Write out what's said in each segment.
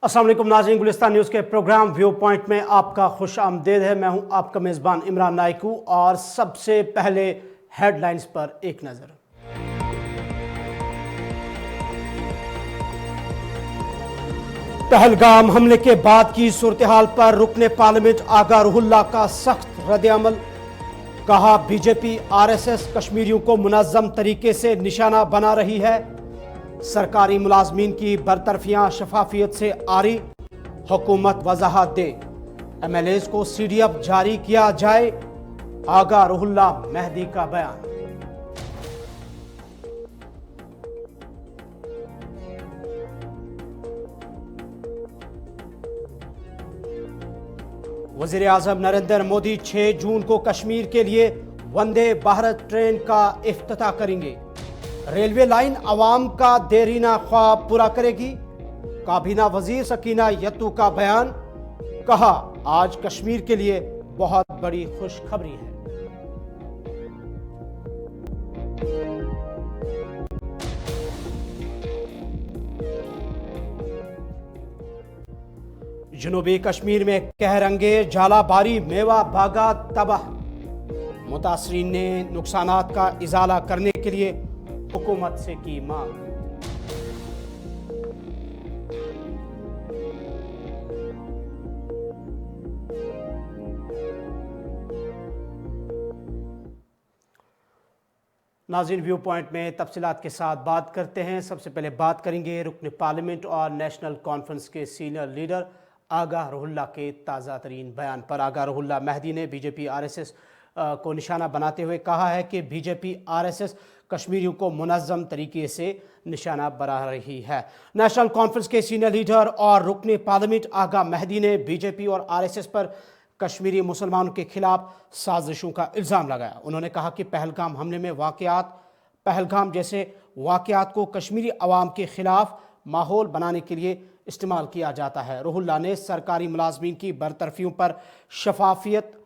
अस्सलाम वालेकुम नाज़रीन, गुलिस्तान न्यूज़ के प्रोग्राम व्यू पॉइंट में आपका खुश आमदीद है। मैं हूं आपका मेज़बान इमरान नाइकू और सबसे पहले हेडलाइंस पर एक नज़र। पहलगाम हमले के बाद की सूरत हाल पर रुकने पार्लियामेंट आगा रुहुल्लाह का सख्त रद्द-ए-अमल। कहा, बीजेपी आरएसएस कश्मीरियों को मुनज़्ज़म तरीके से निशाना बना रही है। सरकारी मुलाजमीन की बरतरफियां शफाफियत से आरी, हुकूमत वजाहत दे। एमएलएज को सीडीएफ जारी किया जाए, आगा रुहुल्लाह मेहदी का बयान। वज़ीर आज़म नरेंद्र मोदी 6 जून को कश्मीर के लिए वंदे भारत ट्रेन का इफ्तिताह करेंगे। रेलवे लाइन अवाम का देरीना ख्वाब पूरा करेगी। काबीना वजीर सकीना यत्तू का बयान। कहा, आज कश्मीर के लिए बहुत बड़ी खुशखबरी है। जनूबी कश्मीर में कहरंगे झालाबारी मेवा बागा तबाह। मुतासरीन ने नुकसानात का इजाला करने के लिए हुकूमत से की मांग। नाज़रीन, व्यू पॉइंट में तफसीलात के साथ बात करते हैं। सबसे पहले बात करेंगे रुकन पार्लियामेंट और नेशनल कॉन्फ्रेंस के सीनियर लीडर आगा रुहुल्लाह के ताज़ा तरीन बयान पर। आगा रुहुल्लाह मेहदी ने बीजेपी आरएसएस को निशाना बनाते हुए कहा है कि बीजेपी आरएसएस कश्मीरियों को मुनज़्ज़म तरीके से निशाना बना रही है। नेशनल कॉन्फ्रेंस के सीनियर लीडर और रुकन पार्लियामेंट आगा मेहदी ने बीजेपी और आरएसएस पर कश्मीरी मुसलमानों के खिलाफ साजिशों का इल्ज़ाम लगाया। उन्होंने कहा कि पहलगाम हमले में पहलगाम जैसे वाक़यात को कश्मीरी अवाम के खिलाफ माहौल बनाने के लिए इस्तेमाल किया जाता है। रुहुल्लाह ने सरकारी मुलाजमीन की बरतरफियों पर शफाफियत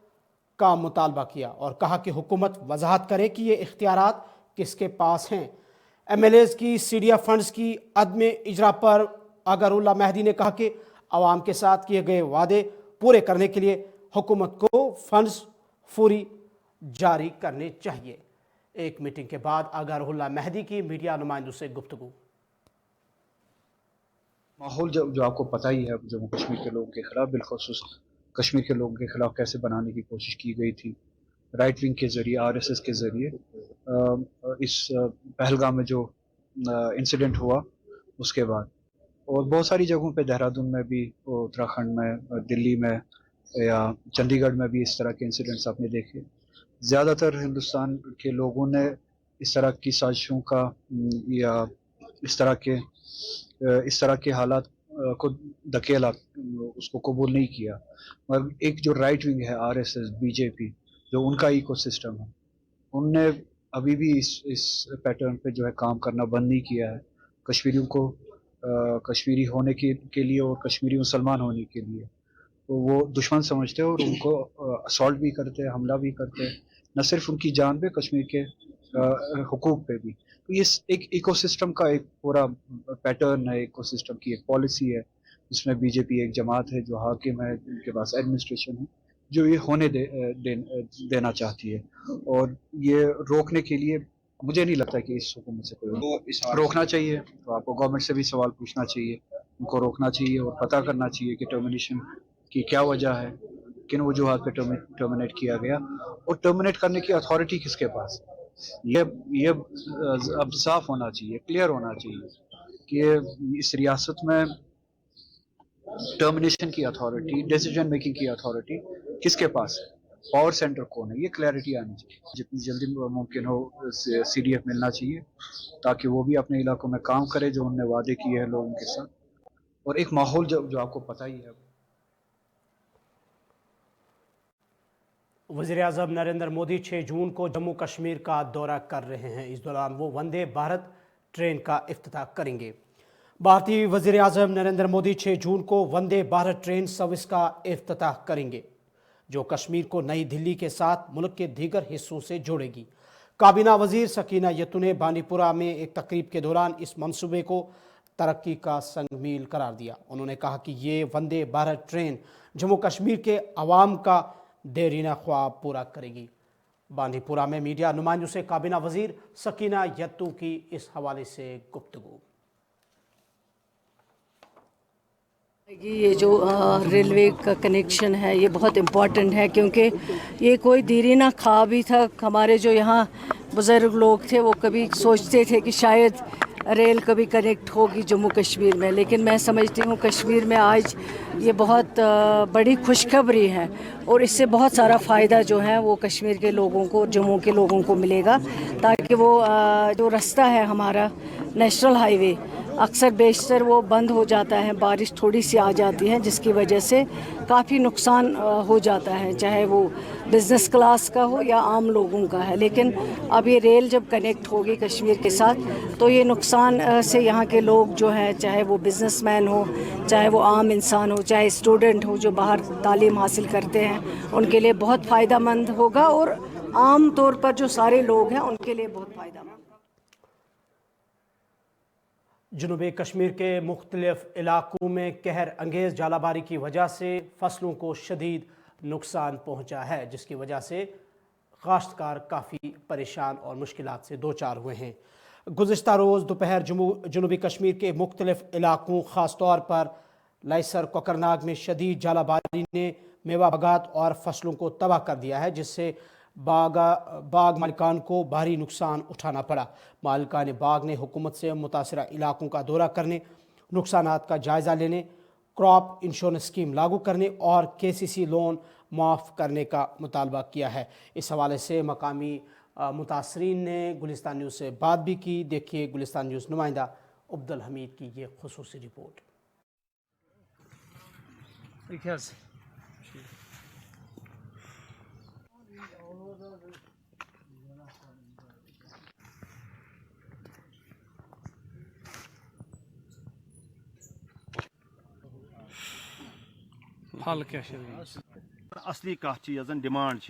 का मुतालबा किया और कहा कि हुकूमत वजाहत करे कि ये इख्तियारात किसके पास हैं। एमएलएज की सीडीएफ फंड्स की अदम इजरा पर आगा रुहुल्लाह मेहदी ने कहा कि अवाम के साथ किए गए वादे पूरे करने के लिए हुकूमत को फंड्स फौरी जारी करने चाहिए। एक मीटिंग के बाद आगा रुहुल्लाह मेहदी की मीडिया नुमाइंदों से गुफ्तगू। माहौल जो आपको पता ही है, जम्मू कश्मीर के लोगों के खिलाफ, बिलखुसूस कश्मीर के लोगों के खिलाफ कैसे बनाने की कोशिश की गई थी राइट विंग के ज़रिए, आरएसएस के ज़रिए। इस पहलगाम में जो इंसिडेंट हुआ उसके बाद, और बहुत सारी जगहों पे, देहरादून में भी, उत्तराखंड में, दिल्ली में या चंडीगढ़ में भी इस तरह के इंसिडेंट्स आपने देखे। ज़्यादातर हिंदुस्तान के लोगों ने इस तरह की साजिशों का या इस तरह के हालात को धकेला, उसको कबूल नहीं किया। मगर एक जो राइट विंग है, आरएसएस, बीजेपी, जो उनका इकोसिस्टम है, उनने अभी भी इस पैटर्न पे जो है काम करना बंद नहीं किया है। कश्मीरियों को कश्मीरी होने के लिए और कश्मीरी मुसलमान होने के लिए तो वो दुश्मन समझते हैं और उनको असॉल्ट भी करते हैं, हमला भी करते हैं, न सिर्फ उनकी जान पे, कश्मीर के हुकूक पे भी। तो ये एक इकोसिस्टम का एक पूरा पैटर्न है, इकोसिस्टम की एक पॉलिसी है, जिसमें बीजेपी एक जमात है जो हाकिम है, उनके पास एडमिनिस्ट्रेशन है, जो ये होने देना चाहती है। और ये रोकने के लिए मुझे नहीं लगता कि इस हुकूमत से कोई रोकना चाहिए। तो आपको गवर्नमेंट से भी सवाल पूछना चाहिए, उनको रोकना चाहिए और पता करना चाहिए कि टर्मिनेशन की क्या वजह है, किन वजूहात पे टर्मिनेट किया गया, और टर्मिनेट करने की अथॉरिटी किसके पास। ये अब साफ होना चाहिए, क्लियर होना चाहिए कि इस रियासत में टर्मिनेशन की अथॉरिटी, डिसीजन मेकिंग की अथॉरिटी किसके पास है, पावर सेंटर कौन है, ये क्लैरिटी आनी चाहिए। जितनी जल्दी मुमकिन हो सीडीएफ मिलना चाहिए, ताकि वो भी अपने इलाकों में काम करे जो उनने वादे किए हैं लोगों के साथ। और एक माहौल जो आपको पता ही है। वज़ीर आज़म नरेंद्र मोदी 6 जून को जम्मू कश्मीर का दौरा कर रहे हैं। इस दौरान वो वंदे भारत ट्रेन का इफ्तिताह करेंगे। भारतीय वज़ीर आज़म नरेंद्र मोदी 6 जून को वंदे भारत ट्रेन सर्विस का इफ्तिताह करेंगे, जो कश्मीर को नई दिल्ली के साथ मुल्क के दीगर हिस्सों से जोड़ेगी। काबीना वजीर सकीना यत्तू ने बानीपुरा में एक तकरीब के दौरान इस मंसूबे को तरक्की का संग मील करार दिया। उन्होंने कहा कि ये वंदे भारत ट्रेन जम्मू कश्मीर के अवाम का देरीना ख्वाब पूरा करेगी। बांडीपुरा में मीडिया नुमाइंदों से काबीना वजीर सकीना यत्तू की इस हवाले से गुफ्तगू। ये जो रेलवे का कनेक्शन है ये बहुत इम्पॉर्टेंट है, क्योंकि ये कोई देरीना ख्वाब ही था। हमारे जो यहाँ बुज़ुर्ग लोग थे वो कभी सोचते थे कि शायद रेल कभी कनेक्ट होगी जम्मू कश्मीर में, लेकिन मैं समझती हूँ कश्मीर में आज ये बहुत बड़ी खुशखबरी है और इससे बहुत सारा फ़ायदा जो है वो कश्मीर के लोगों को, जम्मू के लोगों को मिलेगा, ताकि वो जो रास्ता है हमारा नेशनल हाईवे अक्सर बेशतर वो बंद हो जाता है, बारिश थोड़ी सी आ जाती है जिसकी वजह से काफ़ी नुकसान हो जाता है, चाहे वो बिज़नेस क्लास का हो या आम लोगों का है। लेकिन अब ये रेल जब कनेक्ट होगी कश्मीर के साथ तो ये नुकसान से यहाँ के लोग जो हैं, चाहे वो बिज़नेसमैन हो, चाहे वो आम इंसान हो, चाहे स्टूडेंट हो जो बाहर तालीम हासिल करते हैं, उनके लिए बहुत फ़ायदा मंद होगा और आम तौर पर जो सारे लोग हैं उनके लिए बहुत फ़ायदा मंद। जनूबी कश्मीर के मुख्तलिफ इलाकों में कहर अंगेज़ जालाबारी की वजह से फसलों को शदीद नुकसान पहुंचा है, जिसकी वजह से काश्तकार काफ़ी परेशान और मुश्किलात से दो चार हुए हैं। गुज़िश्ता रोज़ दोपहर जनूबी कश्मीर के मुख्तलिफ इलाकों ख़ास तौर पर लाइसर कोकरनाग में शदीद जालाबारी ने मेवा बागात और फसलों को तबाह कर दिया है, जिससे बाग मालिकान को भारी नुकसान उठाना पड़ा। मालिकान बाग ने हुकूमत से मुतासरा इलाकों का दौरा करने, नुकसानात का जायज़ा लेने, क्रॉप इंश्योरेंस स्कीम लागू करने और KCC लोन माफ़ करने का मुतालबा किया है। इस हवाले से मकामी मुतासरीन ने गुलिस्तान न्यूज़ से बात भी की। देखिए गुलिस्तान न्यूज़ नुमाइंदा अब्दुल हमीद की ये खुसूसी रिपोर्ट। असली कथ यन डिमांड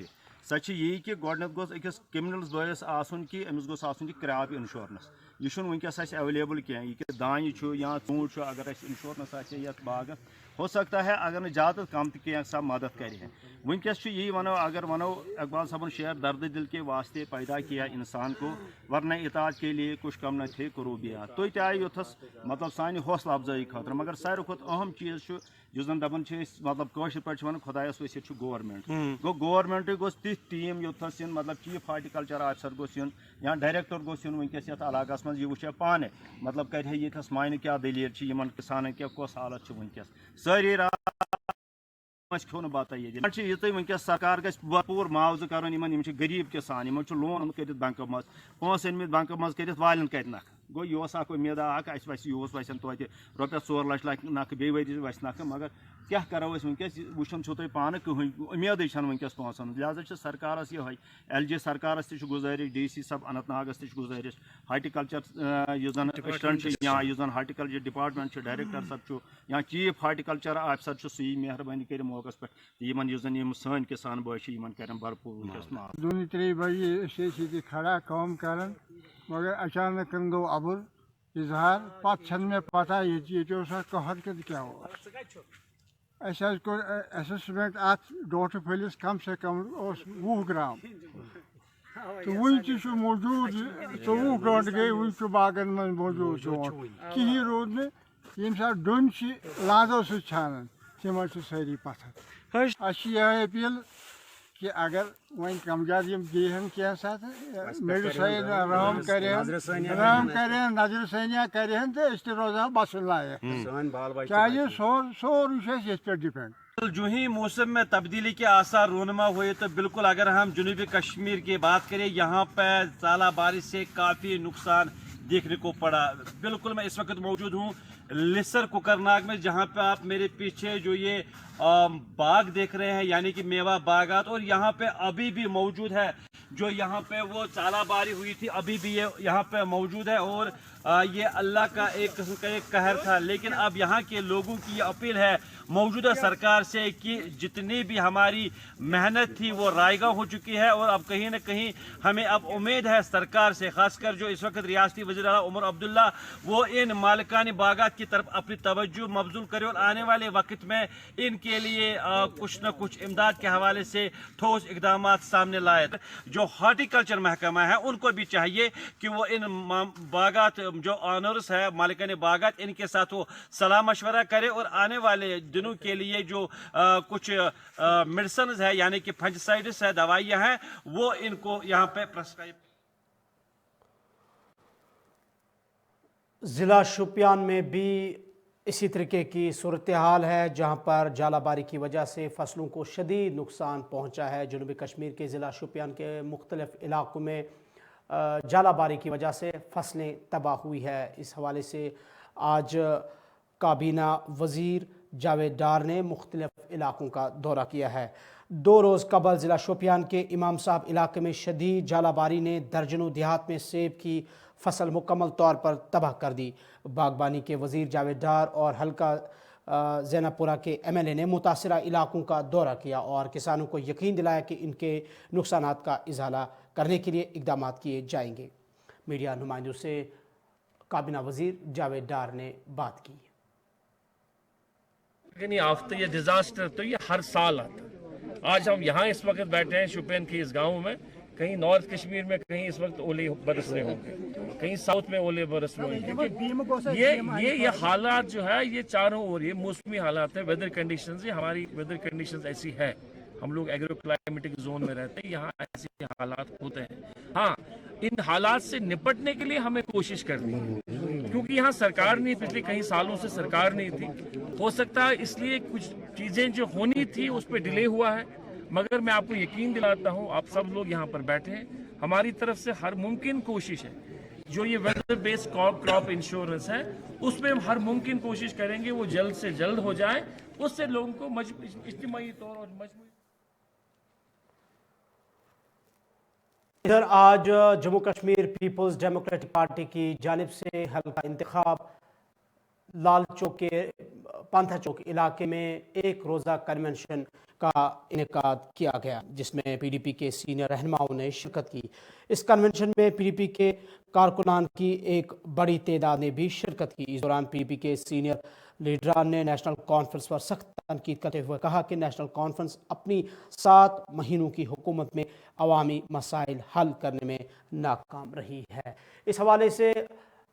सो यही कि गोडनथ गोस अकिस क्रिमिनल्स बयस आसन कि अमिस गोस आसन क्रॉप इंश्योरेंस। यह वनकस अवेलेबल कह दान या ऊँट अगर इंश्योरेंस ये बाग हो सकता है अगर न ज़्यादा कम तो सब मदद करे। वनकस यही वनो अगर वनो इकबाल साहब शेर दर्द दिल के वास्ते पैदा किया इंसान को, वरना इताद के लिए कुछ कम न थे करूबिया। तो आए योथस मतलब सान हौसला अफजाई खतर, मगर सारे खुद अहम चीज़ जन दपान मतलब कशर पे वन खुदायस वसित गवर्नमेंट गो गवर्नमेंट गोस ति टीम योथस मतलब चीफ हार्टिकल्चर ऑफिसर गोस या डायरेक्टर गोस वनकस ये इलाकस मज यह वे पाने मतलब कर ये मान क्या दलील किसान क्या कस हालत वनकस सारी खो बता ये वनकस सरकार गस भरपूर मुआवजा कर गरीब किसान लोन कर बैंक मज पोस अनमित बैंक मज कर वालन कत नख गो यह उम्मीद वस वसन तो रुपये 4 लाख नख बे वरी वस नख, मगर क्या करो वनकस वुचन तुम पान कहें उम्मीद वनकस पोसन। लिहाजा सरकारस ये LG सरकारस गुजारिश, DC सब अनंतनागस गुजारिश, हार्टिकल्चर असिस्टेंट या हार्टिकल्चर डिपार्टमेंट डायरेक्टर सब या चीफ हार्टिकल्चर ऑफिसर सही मेहरबानी कर मौकस पे सन किसान बाई कर भरपूर वनकस 2-3 बजे खड़ा काम कर, मगर अचानक गो अबुर इजहार पे मे पता ये कहर क्या हो। असेसमेंट अत डोट फलिस कम से कम 20 ग्राम तो वन मौजूद 24 घंटे गई वन बागन मन मौजूद कहीं रोद न ये सात डोन लादो छान तम सारी पत्थर। यह अपील कि अगर वन कम ज्यादा दीहन क्या साथ मेडिसिन रहम करें नजर सनिया करें तो रोजान बसन लायक, क्या सोर पे डिपेंड। जो ही मौसम में तब्दीली के आसार रोनमा हुए तो बिल्कुल अगर हम जनूबी कश्मीर की बात करें, यहाँ पर ज़्यादा बारिश से काफ़ी नुकसान देखने को पड़ा। बिल्कुल मैं इस वक्त मौजूद हूँ लाइसर कोकरनाग में, जहाँ पे आप मेरे पीछे जो ये बाग देख रहे हैं यानी कि मेवा बागात, और यहाँ पे अभी भी मौजूद है जो यहाँ पे वो चालाबारी हुई थी अभी भी ये यहाँ पे मौजूद है। और ये अल्लाह का एक किस्म का एक कहर था। लेकिन अब यहाँ के लोगों की ये अपील है मौजूदा सरकार से कि जितनी भी हमारी मेहनत थी वो रायगा हो चुकी है, और अब कहीं ना कहीं हमें अब उम्मीद है सरकार से, खासकर जो इस वक्त रियासती वज़ीर आला उमर अब्दुल्ला, वो इन मालिकानी बागात की तरफ अपनी तवज्जो मबज़ूल करे और आने वाले वक्त में इनके लिए कुछ न कुछ इमदाद के हवाले से ठोस इकदाम सामने लाए। जो हॉर्टिकल्चर महकमा है उनको भी चाहिए कि वो इन बागात जो ऑनर्स है मालिकानी बागात, इनके साथ वो सलाह मशवरा करे और आने वाले दिनों के लिए जो कुछ मेडिसिन है यानी कि फंजिसाइड्स है, दवाइयाँ हैं, वो इनको यहाँ पे प्रेस्क्राइब। ज़िला शोपियान में भी इसी तरीके की सूरत हाल है, जहाँ पर जालाबारी की वजह से फसलों को शदीद नुकसान पहुँचा है। जनूबी कश्मीर के ज़िला शोपियान के मुख्तलिफ इलाक़ों में जालाबारी की वजह से फसलें तबाह हुई है। इस हवाले से आज काबीना वज़ीर जावेद डार ने मुख्तलिफ इलाक़ों का दौरा किया है। 2 रोज़ कबल ज़िला शोपियान के इमाम साहब इलाके में शदीद जालाबारी ने दर्जनों देहात में सेब की फसल मुकम्मल तौर पर तबाह कर दी। बागबानी के वज़ीर जावेद डार और हल्का ज़ैनबपुरा के MLA ने मुतासरा इलाक़ों का दौरा किया और किसानों को यकीन दिलाया कि इनके नुकसानात का इज़ाला करने के लिए इक़दाम किए जाएंगे। मीडिया नुमाइंदों से काबीना वज़ीर जावेद डार ने बात की। लेकिन आफ्टर ये डिजास्टर तो ये हर साल आता है। आज हम यहाँ इस वक्त बैठे हैं शोपियान के इस गांव में, कहीं नॉर्थ कश्मीर में कहीं इस वक्त ओले बरस रहे होंगे, कहीं साउथ में ओले बरस रहे होंगे। ये हालात जो है ये चारों ओर ये मौसमी हालात है, वेदर कंडीशंस, ये हमारी वेदर कंडीशंस ऐसी है। हम लोग एग्रो क्लाइमेटिक जोन में रहते हैं, यहाँ ऐसे हालात होते हैं। हाँ, इन हालात से निपटने के लिए हमें कोशिश करनी है, क्योंकि यहाँ सरकार नहीं, पिछले कई सालों से सरकार नहीं थी। हो सकता है इसलिए कुछ चीज़ें जो होनी थी उस पर डिले हुआ है, मगर मैं आपको यकीन दिलाता हूँ, आप सब लोग यहाँ पर बैठे हैं, हमारी तरफ से हर मुमकिन कोशिश है। जो ये वेदर बेस्ड क्रॉप इंश्योरेंस है उसमें हम हर मुमकिन कोशिश करेंगे वो जल्द से जल्द हो जाए, उससे लोगों को इज्तिमाई तौर और मजबूरी। इधर आज Jammu Kashmir peoples democratic party की जानिब से हल्का इंतखाब लाल चौक के पांथा चौक इलाके में एक रोज़ा कन्वेंशन का इनेकाद किया गया, जिसमें PDP के सीनियर रहनुमाओं ने शिरकत की। इस कन्वेंशन में PDP के कारकुनान की एक बड़ी तादाद ने भी शिरकत की। इस दौरान PDP के सीनियर लीडरान ने नेशनल कॉन्फ्रेंस पर सख्त तनकीद करते हुए कहा कि नेशनल कॉन्फ्रेंस अपनी 7 महीनों की हुकूमत में अवामी मसाइल हल करने में नाकाम रही है। इस हवाले से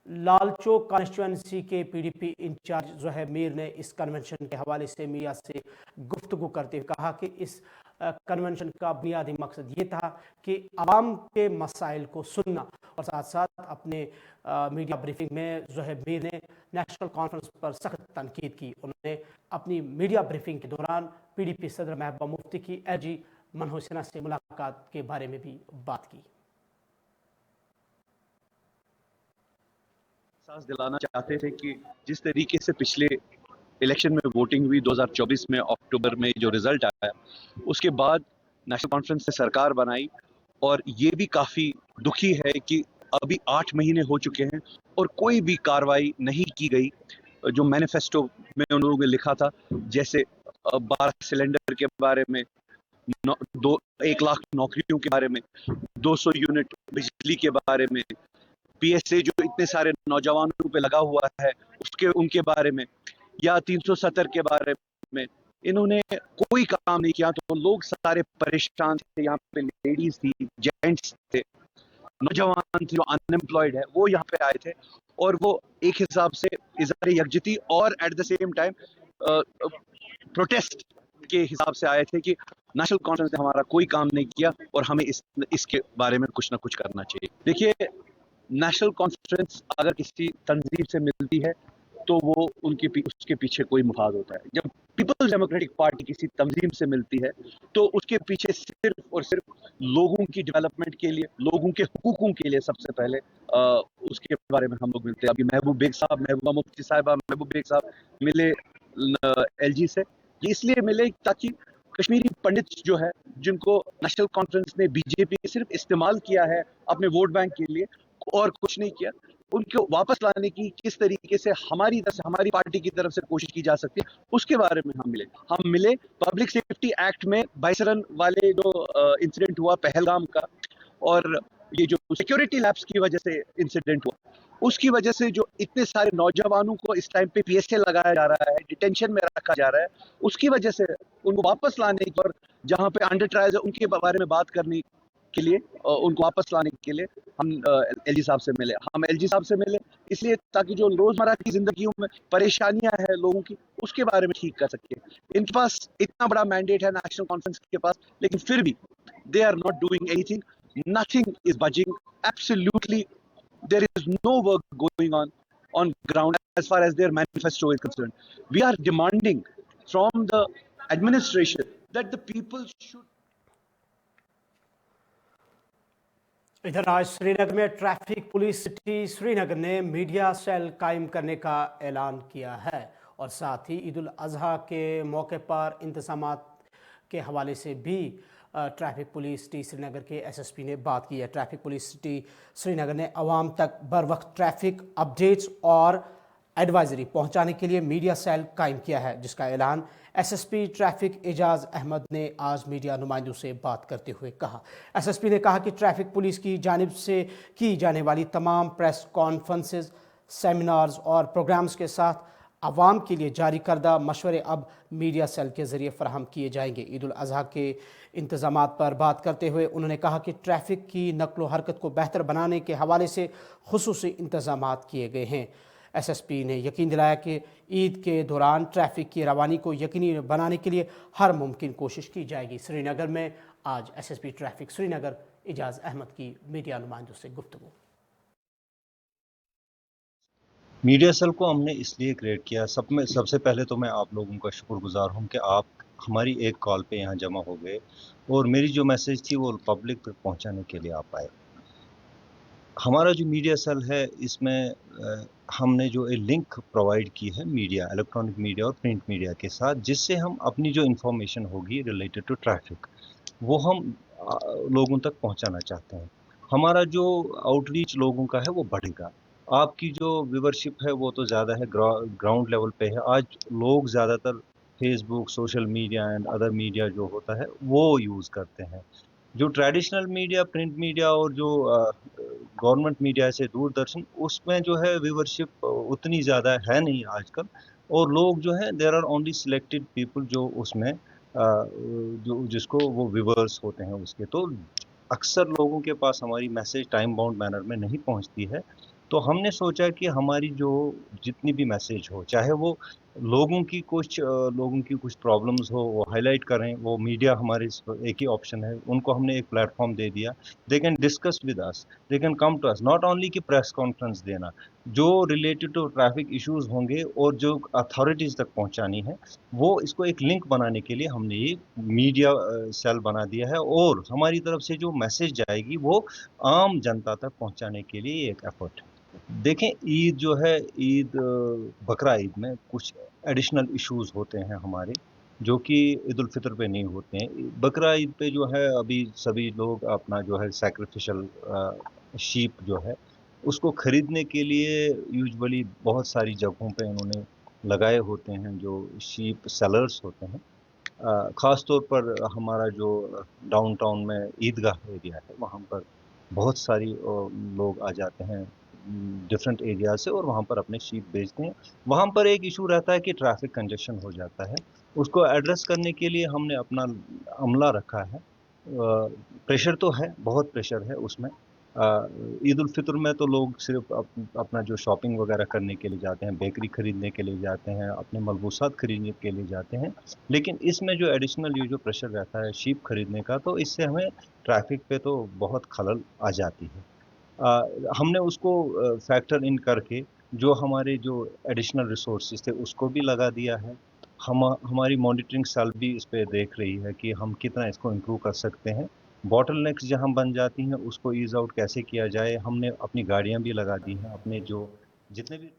लाल चौक कॉन्स्टिट्यूंसी के PDP इंचार्ज ज़ोहैब मीर ने इस कन्वेंशन के हवाले से मीडिया से गुफ्तगू करते हुए कहा कि इस कन्वेंशन का बुनियादी मकसद ये था कि आवाम के मसाइल को सुनना, और साथ साथ अपने मीडिया ब्रीफिंग में ज़ोहैब मीर ने नेशनल कॉन्फ्रेंस पर सख्त तनकीद की। उन्होंने अपनी मीडिया ब्रीफिंग के दौरान PDP सदर महबूबा मुफ्ती की LG मनोज सिन्हा से मुलाकात के बारे में भी बात की। एहसास दिलाना चाहते थे कि जिस तरीके से पिछले इलेक्शन में वोटिंग हुई 2024 में अक्टूबर में जो रिजल्ट आया, उसके बाद नेशनल कॉन्फ्रेंस ने सरकार बनाई, और ये भी काफ़ी दुखी है कि अभी 8 महीने हो चुके हैं और कोई भी कार्रवाई नहीं की गई। जो मैनिफेस्टो में उन लोगों ने लिखा था, जैसे 12 सिलेंडर के बारे में, 1 लाख नौकरियों के बारे में, 200 यूनिट बिजली के बारे में, PSA जो इतने सारे नौजवानों पे लगा हुआ है उनके बारे में, या 370 के बारे में, इन्होंने कोई काम नहीं किया। तो लोग सारे परेशान थे, यहाँ पे लेडीज थी, जेंट्स थे, नौजवान थे जो अनएम्प्लॉयड है, वो यहाँ पे आए थे, और वो एक हिसाब से इज़हार यकजहती और at the same time protest के हिसाब से आए थे कि नेशनल कॉन्फ्रेंस ने हमारा कोई काम नहीं किया और हमें इसके बारे में कुछ ना कुछ करना चाहिए। देखिए, नेशनल कॉन्फ्रेंस अगर किसी तंजीम से मिलती है तो वो उसके पीछे कोई मुफाद होता है। जब पीपल्स डेमोक्रेटिक पार्टी किसी तंजीम से मिलती है तो उसके पीछे सिर्फ और सिर्फ लोगों की डेवलपमेंट के लिए, लोगों के हुकूकों के लिए सबसे पहले उसके बारे में हम लोग मिलते हैं। अभी महबूब बेग साहब, महबूबा मुफ्ती साहिबा, महबूब बेग साहब मिले LG से, ये इसलिए मिले ताकि कश्मीरी पंडित जो है, जिनको नेशनल कॉन्फ्रेंस ने BJP सिर्फ इस्तेमाल किया है अपने वोट बैंक के लिए और कुछ नहीं किया, ان کو واپس لانے کی کس طریقے سے ہماری طرف سے, ہماری پارٹی کی طرف سے کوشش کی جا سکتی ہے, اس کے بارے میں ہم ملے. پبلک سیفٹی ایکٹ میں بائسرن والے جو انسیڈنٹ ہوا پہلگام کا, اور یہ جو سیکیورٹی لیپس کی وجہ سے انسیڈنٹ ہوا, اس کی وجہ سے جو اتنے سارے نوجوانوں کو اس ٹائم پہ پی ایس اے لگایا جا رہا ہے, ڈیٹینشن میں رکھا جا رہا ہے, اس کی وجہ سے ان کو واپس لانے پر, جہاں پہ انڈر ٹرائلز ہے ان کے بارے میں بات کرنے کے لیے, ان کو واپس لانے کے لیے ہم ایل جی صاحب سے ملے. ہم ایل جی صاحب سے ملے اس لیے تاکہ جو روزمرہ کی زندگیوں میں پریشانیاں ہیں لوگوں کی, اس کے بارے میں ٹھیک کر سکیں. ان کے پاس اتنا بڑا مینڈیٹ ہے نیشنل کانفرنس کے پاس, لیکن پھر بھی they are not doing anything. Nothing is budging. Absolutely, there is no work going on ground as far as their manifesto is concerned. We are demanding from the administration that the people should. ادھر آج سری نگر میں traffic police city سری نگر نے media cell قائم کرنے کا اعلان کیا ہے, اور ساتھ ہی عید الاضحیٰ کے موقع پر انتظامات کے حوالے سے بھی ٹریفک پولیس سٹی سری نگر کے ایس ایس پی نے بات کی ہے. ٹریفک پولیس سٹی سری نگر نے عوام تک بر وقت ٹریفک اپڈیٹس اور ایڈوائزری پہنچانے کے لیے میڈیا سیل قائم کیا ہے, جس کا اعلان ایس ایس پی ٹریفک اعجاز احمد نے آج میڈیا نمائندوں سے بات کرتے ہوئے کہا. ایس ایس پی نے کہا کہ ٹریفک پولیس کی جانب سے کی جانے والی تمام پریس کانفرنسز, سیمینارز اور پروگرامز کے ساتھ عوام کے لیے جاری کردہ مشورے اب میڈیا سیل کے ذریعے فراہم کیے جائیں گے. عید الاضحیٰ کے انتظامات پر بات کرتے ہوئے انہوں نے کہا کہ ٹریفک کی نقل و حرکت کو بہتر بنانے کے حوالے سے خصوصی انتظامات کیے گئے ہیں. ایس ایس پی نے یقین دلایا کہ عید کے دوران ٹریفک کی روانی کو یقینی بنانے کے لیے ہر ممکن کوشش کی جائے گی. سری نگر میں آج ایس ایس پی ٹریفک سری نگر اعجاز احمد کی میڈیا نمائندوں سے گفتگو. میڈیا سیل کو ہم نے اس لیے کریٹ کیا, سب سے پہلے تو میں آپ لوگوں کا شکر گزار ہوں کہ آپ ہماری ایک کال پہ یہاں جمع ہو گئے اور میری جو میسیج تھی وہ پبلک تک پہنچانے کے لیے آپ آئے. ہمارا جو میڈیا سیل ہے اس میں ہم نے جو لنک پرووائڈ کی ہے میڈیا, الیکٹرانک میڈیا اور پرنٹ میڈیا کے ساتھ, جس سے ہم اپنی جو انفارمیشن ہوگی ریلیٹڈ ٹو ٹریفک وہ ہم لوگوں تک پہنچانا چاہتے ہیں. ہمارا جو آؤٹ ریچ لوگوں کا ہے وہ بڑھے گا. آپ کی جو ویورشپ ہے وہ تو زیادہ ہے, گراؤنڈ لیول پہ ہے. آج لوگ زیادہ تر Facebook, social media and other media جو ہوتا ہے وہ یوز کرتے ہیں. جو ٹریڈیشنل میڈیا, پرنٹ میڈیا اور جو گورنمنٹ میڈیا سے دوردرشن, اس میں جو ہے ویورشپ اتنی زیادہ ہے نہیں آج کل, اور لوگ جو ہیں there are only selected people جو اس میں جو جس کو وہ ویورس ہوتے ہیں اس کے. تو اکثر لوگوں کے پاس ہماری میسیج ٹائم باؤنڈ مینر میں نہیں پہنچتی ہے. تو ہم نے سوچا کہ ہماری جو جتنی بھی میسیج ہو, چاہے وہ لوگوں کی کچھ پرابلمز ہو وہ ہائی لائٹ کریں, وہ میڈیا ہمارے ایک ہی آپشن ہے, ان کو ہم نے ایک پلیٹ فارم دے دیا. They can discuss with us, they can come to us. Not only کہ پریس کانفرنس دینا, جو ریلیٹڈ ٹو ٹریفک ایشوز ہوں گے اور جو اتھارٹیز تک پہنچانی ہے وہ اس کو ایک لنک بنانے کے لیے ہم نے یہ میڈیا سیل بنا دیا ہے, اور ہماری طرف سے جو میسیج جائے گی وہ عام جنتا تک پہنچانے کے لیے ایک ایفرٹ ہے. دیکھیں عید جو ہے, عید بقرہ عید میں کچھ ایڈیشنل ایشوز ہوتے ہیں ہمارے جو کہ عید الفطر پہ نہیں ہوتے ہیں. بقرہ عید پہ جو ہے ابھی سبھی لوگ اپنا جو ہے سیکریفیشل شیپ جو ہے اس کو خریدنے کے لیے یوزولی بہت ساری جگہوں پہ انہوں نے لگائے ہوتے ہیں جو شیپ سیلرز ہوتے ہیں. خاص طور پر ہمارا جو ڈاؤن ٹاؤن میں عیدگاہ ایریا ہے وہاں پر بہت ساری لوگ آ جاتے ہیں ڈفرینٹ ایریا سے اور وہاں پر اپنے شیپ بیچتے ہیں. وہاں پر ایک ایشو رہتا ہے کہ ٹریفک کنجیشن ہو جاتا ہے. اس کو ایڈریس کرنے کے لیے ہم نے اپنا عملہ رکھا ہے. پریشر تو ہے, بہت پریشر ہے اس میں. عید الفطر میں تو لوگ صرف اپنا جو شاپنگ وغیرہ کرنے کے لیے جاتے ہیں, بیکری خریدنے کے لیے جاتے ہیں, اپنے ملبوسات خریدنے کے لیے جاتے ہیں. لیکن اس میں جو ایڈیشنل یہ جو پریشر رہتا ہے شیپ خریدنے کا, تو اس سے ہمیں ٹریفک پہ تو بہت خلل آ جاتی ہے. ہم نے اس کو فیکٹر ان کر کے جو ہمارے جو ایڈیشنل ریسورسز تھے اس کو بھی لگا دیا ہے. ہماری مانیٹرنگ سیل بھی اس پہ دیکھ رہی ہے کہ ہم کتنا اس کو امپروو کر سکتے ہیں. باٹل نیکس جہاں بن جاتی ہیں اس کو ایز آؤٹ کیسے کیا جائے. ہم نے اپنی گاڑیاں بھی لگا دی ہیں, اپنے جو جتنے بھی.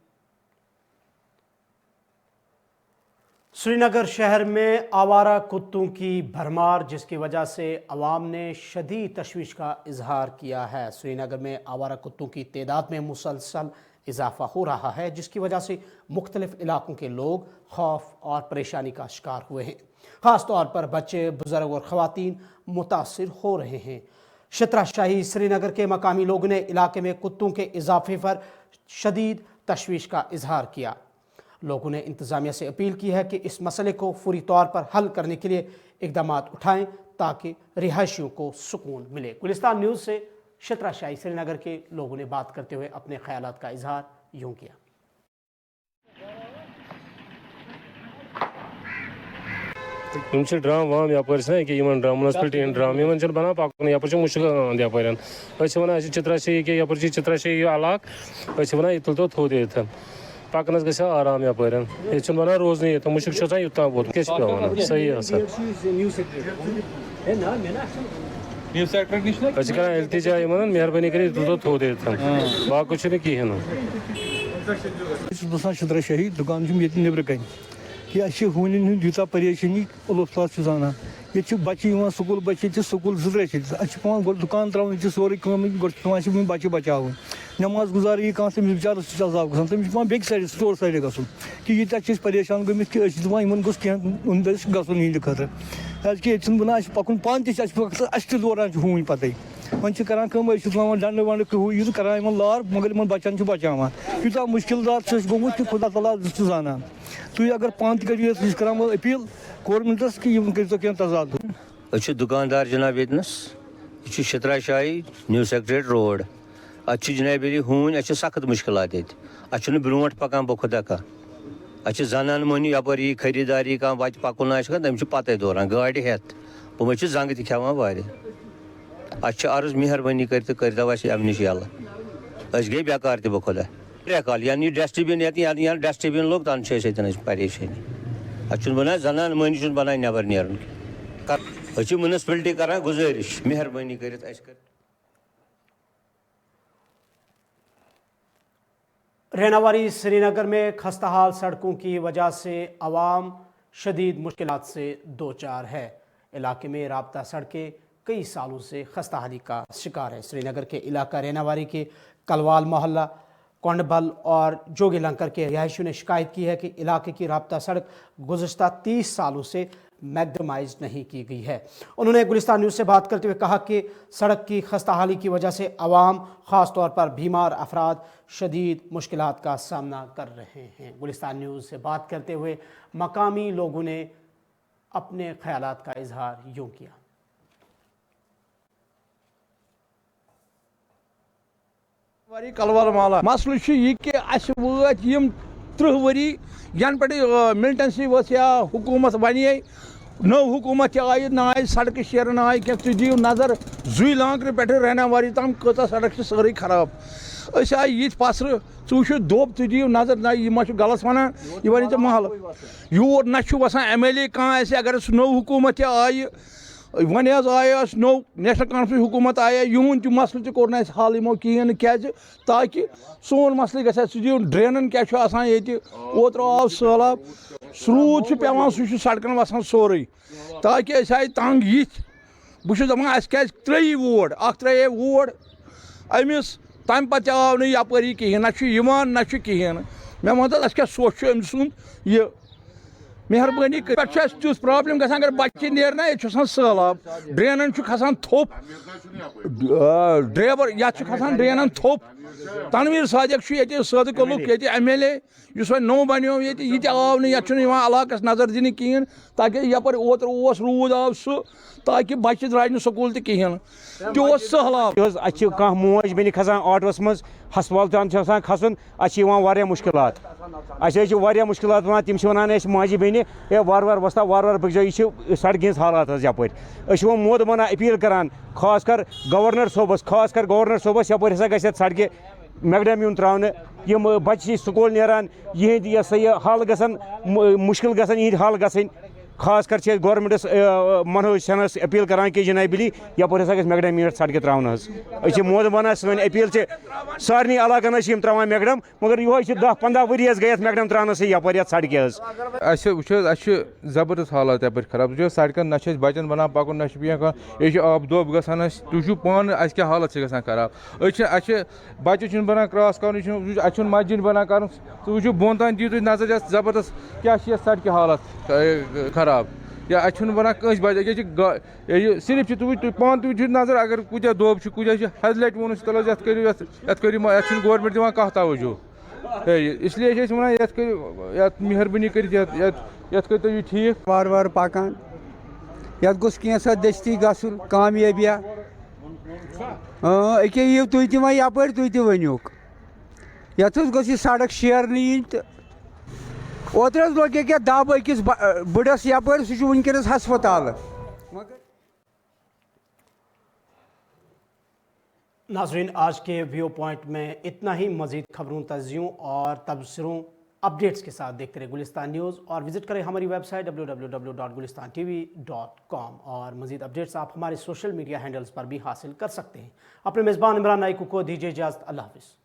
سری نگر شہر میں آوارہ کتوں کی بھرمار, جس کی وجہ سے عوام نے شدید تشویش کا اظہار کیا ہے. سری نگر میں آوارہ کتوں کی تعداد میں مسلسل اضافہ ہو رہا ہے، جس کی وجہ سے مختلف علاقوں کے لوگ خوف اور پریشانی کا شکار ہوئے ہیں۔ خاص طور پر بچے، بزرگ اور خواتین متاثر ہو رہے ہیں۔ شترا شاہی سری نگر کے مقامی لوگوں نے علاقے میں کتوں کے اضافے پر شدید تشویش کا اظہار کیا۔ لوگوں نے انتظامیہ سے اپیل کی ہے کہ اس مسئلے کو فوری طور پر حل کرنے کے لیے اقدامات اٹھائیں تاکہ رہائشیوں کو سکون ملے۔ گلستان نیوز سے شترا شاہی سری نگر کے لوگوں نے بات کرتے ہوئے اپنے خیالات کا اظہار یوں کیا۔ ڈرام وام یپر کہ منسپلٹی ڈرام بنا پکن یپر مشکل آمد یپر چترا شاہی کہ یپر چترا شاہی علاقہ یہ تل تو تھوٚد ییٚتٮ۪ن پکنس گژھِ آرام یپر یہ بنان روزن یہ مشک یوتام ووت کیا پیوان صحیح کران التجا مہربانی کر تل تو تھوٚد ییٚتٮ۪ن باقی کہین بسان شترا شاہی دکان یہ نبر کن کہ اچھے ہونن ہند یوتہ پریشانی اللہ زانان یہ بچہ سکول بچے سکول زرے پان دکان ترا سوری گھر بچہ بچاؤ نماز گزار یہ کھانا تمس بچارس عذاب گھان تمس پان بیک سائڈ سٹور سائڈ گھن کہ یہ پریشان گمت کہ دپان گوس کی گھن ہند خاطر کیازکہ یہ بنان پکن پان تہ دوران ہون پتہ ون کران تلاوان ڈنڈ ونڈ یہ کران لار مگر بچن بچاوان یوتہ مشکلات گومت کہ خدا تعالیٰ زانان تھی اگر پان تہ کریو یہ کران اپیل گورمنٹس کہ کرتو کی تضاد دکاندار جناب یتنس یہ شترا شاہی نیو سیکریٹریٹ روڈ ات جناب ہون ات سخت مشکلات ات برو پکان بہ خدا کا ات زنان مہنی یپر یہ خریداری کھانا وتہ پکن آہ تمس پتہ دوران گاڑی ہیتھ بہ زنگ تہ کھیوان واریاہ ات عرض مہربانی کرتو اس امہ نش یلہ اس گئی بیکار تہ بہ خدا ترے کال یعنی ڈسٹ بن یہ ڈسٹ بن لوگ تن پریشانی ات بنان زنان مہنی بنان نبر نیرن منسپلٹی کران گزارش مہربانی کرت رہناواری سری نگر میں خستہ حال سڑکوں کی وجہ سے عوام شدید مشکلات سے دوچار ہے۔ علاقے میں رابطہ سڑکیں کئی سالوں سے خستہ حالی کا شکار ہے۔ سری نگر کے علاقہ رہناواری کے کلوال محلہ کونڈبل اور جوگی لنکر کے رہائشیوں نے شکایت کی ہے کہ علاقے کی رابطہ سڑک گزشتہ 30 سالوں سے میگڈمائز نہیں کی گئی ہے۔ انہوں نے گلستان نیوز سے بات کرتے ہوئے کہا کہ سڑک کی خستہ حالی کی وجہ سے عوام خاص طور پر بیمار افراد شدید مشکلات کا سامنا کر رہے ہیں۔ گلستان نیوز سے بات کرتے ہوئے مقامی لوگوں نے اپنے خیالات کا اظہار یوں کیا۔ کلوال مالا مسئلہ یہ کہ اس وات 30 ؤری ین پہ ملٹنسی ورس یا حکومت بنے نو حکومت آئی نہ آئی سڑک شیرن آئی کی تھی دیو نظر زوی لانکر پہ رہناواری تام کتا سڑک ساری خراب اس آئی یہ پسر ٹھو دوب تھی دیو نظر نہ یہ ما غلط ونان یہ ون ٹھیک محل یور نہ وسان ایم ایل اے کھانا اگر نو حکومت آئی ون آئے نو نیشنل کانفرنس حکومت آئے یہن تہ مسئلہ تہ کور حل یمو کہین کیازِ تاکہ سون مسئلہ گژھِ سہ دیو ڈرینن کیا چھُ آسان ییٚتہِ اوترٕ آو سہلاب روٗد چھُ پیوان سُہ چھُ سڑکن وسان سورُے تاکہ أسۍ آیہِ تنگ یِتھ بہٕ چھُس دپان اَسہِ کیازِ ترٛٲیی ووٹ اکھ ترٛایے ووٹ أمِس تمہِ پتہٕ تہِ آو نہٕ یپٲری کہیٖنۍ نہ چھُ یِوان نہ چھُ کہیٖنۍ مےٚ ووٚن تتھ اَسہِ کیاہ سوچ چھُ أمۍ سُنٛد یہِ مہربانی پہ تیُتھ پرابلم گژھان اگر بچہ نیرنا یہ آسان سہلاب ڈرینن کھسان تھوپ ڈرائیور یتھ کھسان ڈرینن تھوپ تنویر صادق یہ سید کلک یہ ایم ایل اے اس وۄنۍ نو بنیو یہ تہ آو نہٕ یتھ چھُنہٕ یِوان علاقس نظر دِنہٕ کہیٖنۍ تاکہ یپٲرۍ اوترٕ اوس روٗد آو سُہ تاکہ بچہ درٛاے نہٕ سکوٗل تہِ کہیٖنۍ تہِ اوس سہلاب اَسہِ چھِ کانٛہہ موج بیٚنہِ کھسان آٹوَس منٛز ہسپتال تام چھِ آسان کھسُن اَسہِ چھِ یِوان واریاہ مُشکلات اَسہِ حظ چھِ واریاہ مُشکلات یِوان تِم چھِ وَنان اَسہِ ماجہِ بیٚنہِ ہے وارٕ وارٕ وۄستا وارٕ وارٕ پٔکۍزیو یہِ چھِ سڑکہِ ہِنٛز حالات حظ یپٲرۍ أسۍ چھِ وۄنۍ مودمانہ اپیٖل کران خاص کر گورنر صٲبس یپٲرۍ ہسا گژھِ یَتھ سڑکہِ میگڈم یُن ترٛاونہٕ یِم بچہِ چھِ سکوٗل نیران یِہِنٛدۍ یہِ ہسا یہِ حل گژھن مُشکل گژھن یِہِنٛدۍ حل گژھٕنۍ खास कर गवर्नमेंटस मनोज सिन्हास अपील करान कि जनाबिली यपर हसा गई मैकडम मीट सड़कें त्रावन मोद वन सन अपील सारे इलाकन त्रावान मैकडम मगर यो 10-15 वरी गई मैकडम त्रानस यपर सड़कें जबरदस्त हालात यप खराब सड़कन ना बचन बना पकन ना ये आब दोब गसान तुम पान क्या हालत ग खराब बच्चे बना क्रॉस कर मस्जिद बना कर वो बोन तान दी नजर जबरदस्त क्या सड़क हालत खराब या बना कस बच्चे सिर्फ तुम पान तुम नजर अगर कुछ दोब कुछ हज लट वो चलो करो गवर्नमेंट दिवान कह तवज्जो इसलिए वन मेहरबानी कर ठीक वार वार पकान ये गोस कैसा दस्ती गुन कामयाबिया अके यू तुम तम यपर तुम वनुक ये गोस सड़क शेरन इन तो ओतर लोग क्या दब अकिस बड़स यपर सह वनकस हस्पताल। नाज़रीन, आज के व्यू पॉइंट में इतना ही। मज़ीद खबरों, तज़ियों और तबसरों, अपडेट्स के साथ देखते रहे गुलिस्तान न्यूज़ और विज़िट करें हमारी वेबसाइट www.gulistantv.com और मज़ीद अपडेट्स आप हमारे सोशल मीडिया हैंडल्स पर भी हासिल कर सकते हैं। अपने मेज़बान इमरान नाइकू को दीजिए इजाज़त। अल्लाह हाफ़िज़।